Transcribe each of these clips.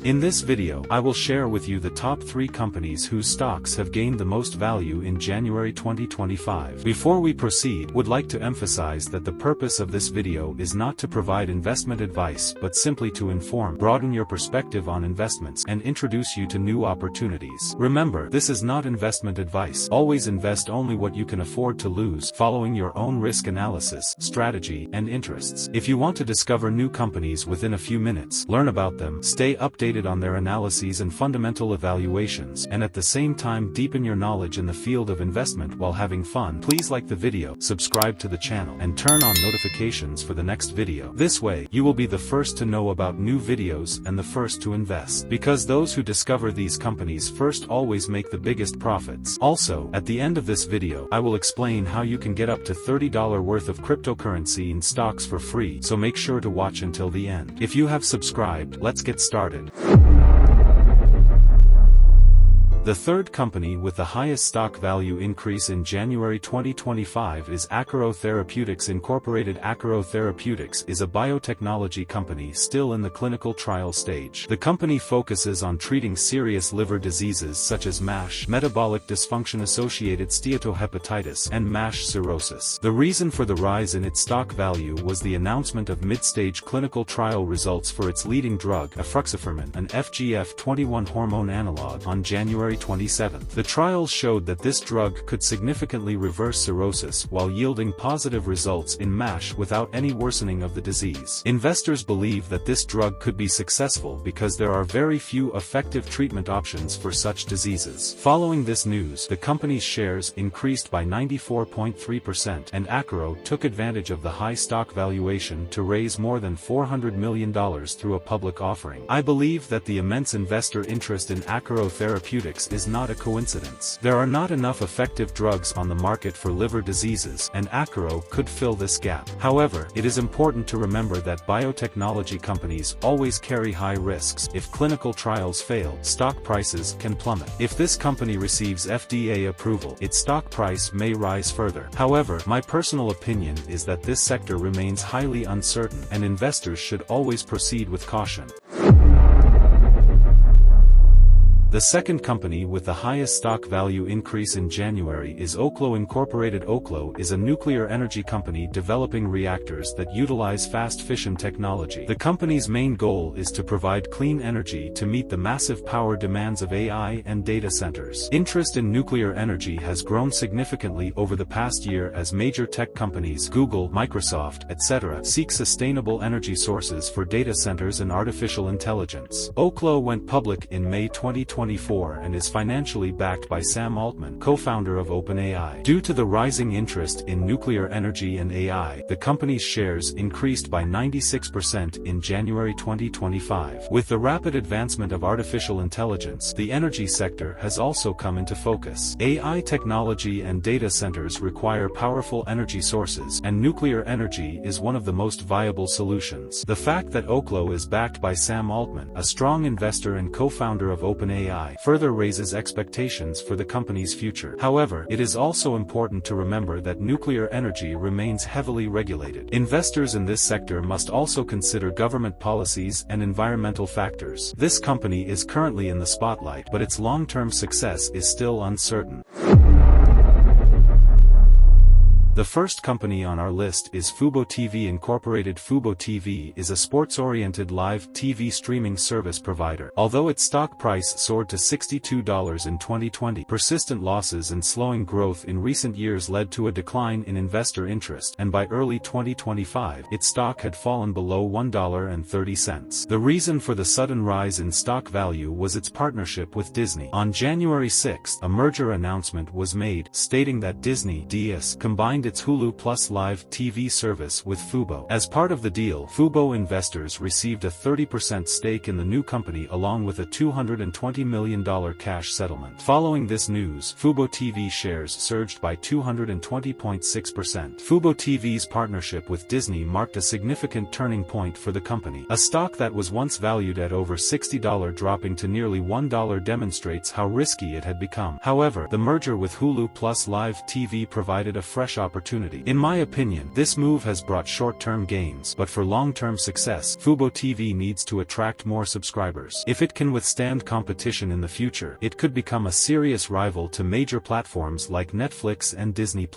In this video, I will share with you the top 3 companies whose stocks have gained the most value in January 2025. Before we proceed, would like to emphasize that the purpose of this video is not to provide investment advice but simply to inform, broaden your perspective on investments, and introduce you to new opportunities. Remember, this is not investment advice. Always invest only what you can afford to lose, following your own risk analysis, strategy, and interests. If you want to discover new companies within a few minutes, learn about them, stay updated on their analyses and fundamental evaluations, and at the same time deepen your knowledge in the field of investment while having fun, please like the video, subscribe to the channel, and turn on notifications for the next video. This way, you will be the first to know about new videos and the first to invest. Because those who discover these companies first always make the biggest profits. Also, at the end of this video, I will explain how you can get up to $30 worth of cryptocurrency in stocks for free, so make sure to watch until the end. If you have subscribed, let's get started. The third company with the highest stock value increase in January 2025 is Akero Therapeutics Incorporated. Akero Therapeutics is a biotechnology company still in the clinical trial stage. The company focuses on treating serious liver diseases such as MASH, metabolic dysfunction-associated steatohepatitis, and MASH cirrhosis. The reason for the rise in its stock value was the announcement of mid-stage clinical trial results for its leading drug, efruxifermin, an FGF21 hormone analog, on January 27. The trials showed that this drug could significantly reverse cirrhosis while yielding positive results in MASH without any worsening of the disease. Investors believe that this drug could be successful because there are very few effective treatment options for such diseases. Following this news, the company's shares increased by 94.3%, and AKRO took advantage of the high stock valuation to raise more than $400 million through a public offering. I believe that the immense investor interest in Akero Therapeutics is not a coincidence. There are not enough effective drugs on the market for liver diseases, and AKRO could fill this gap. However, it is important to remember that biotechnology companies always carry high risks. If clinical trials fail, stock prices can plummet. If this company receives FDA approval, its stock price may rise further. However, my personal opinion is that this sector remains highly uncertain, and investors should always proceed with caution. The second company with the highest stock value increase in January is Oklo Inc. Oklo is a nuclear energy company developing reactors that utilize fast fission technology. The company's main goal is to provide clean energy to meet the massive power demands of AI and data centers. Interest in nuclear energy has grown significantly over the past year as major tech companies, Google, Microsoft, etc., seek sustainable energy sources for data centers and artificial intelligence. Oklo went public in May 2024 and is financially backed by Sam Altman, co-founder of OpenAI. Due to the rising interest in nuclear energy and AI, the company's shares increased by 96% in January 2025. With the rapid advancement of artificial intelligence, the energy sector has also come into focus. AI technology and data centers require powerful energy sources, and nuclear energy is one of the most viable solutions. The fact that Oklo is backed by Sam Altman, a strong investor and co-founder of OpenAI, further raises expectations for the company's future. However, it is also important to remember that nuclear energy remains heavily regulated. Investors in this sector must also consider government policies and environmental factors. This company is currently in the spotlight, but its long-term success is still uncertain. The first company on our list is FuboTV Inc. FuboTV is a sports-oriented live TV streaming service provider. Although its stock price soared to $62 in 2020, persistent losses and slowing growth in recent years led to a decline in investor interest, and by early 2025, its stock had fallen below $1.30. The reason for the sudden rise in stock value was its partnership with Disney. On January 6, a merger announcement was made, stating that Disney DS combined its Hulu Plus live TV service with Fubo. As part of the deal, Fubo investors received a 30% stake in the new company along with a $220 million cash settlement. Following this news, Fubo TV shares surged by 220.6%. Fubo TV's partnership with Disney marked a significant turning point for the company. A stock that was once valued at over $60 dropping to nearly $1 demonstrates how risky it had become. However, the merger with Hulu Plus live TV provided a fresh opportunity opportunity. In my opinion, this move has brought short-term gains, but for long-term success, FuboTV needs to attract more subscribers. If it can withstand competition in the future, it could become a serious rival to major platforms like Netflix and Disney+.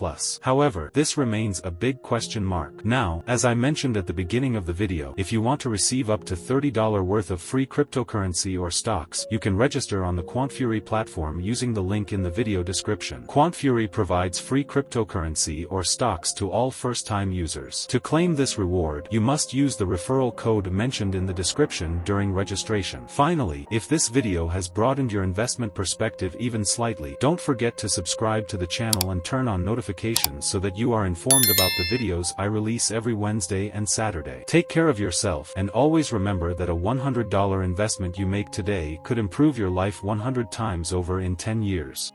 However, this remains a big question mark. Now, as I mentioned at the beginning of the video, if you want to receive up to $30 worth of free cryptocurrency or stocks, you can register on the Quantfury platform using the link in the video description. Quantfury provides free cryptocurrency or stocks to all first-time users. To claim this reward, you must use the referral code mentioned in the description during registration. Finally, if this video has broadened your investment perspective even slightly, don't forget to subscribe to the channel and turn on notifications so that you are informed about the videos I release every Wednesday and Saturday. Take care of yourself, and always remember that a $100 investment you make today could improve your life 100 times over in 10 years.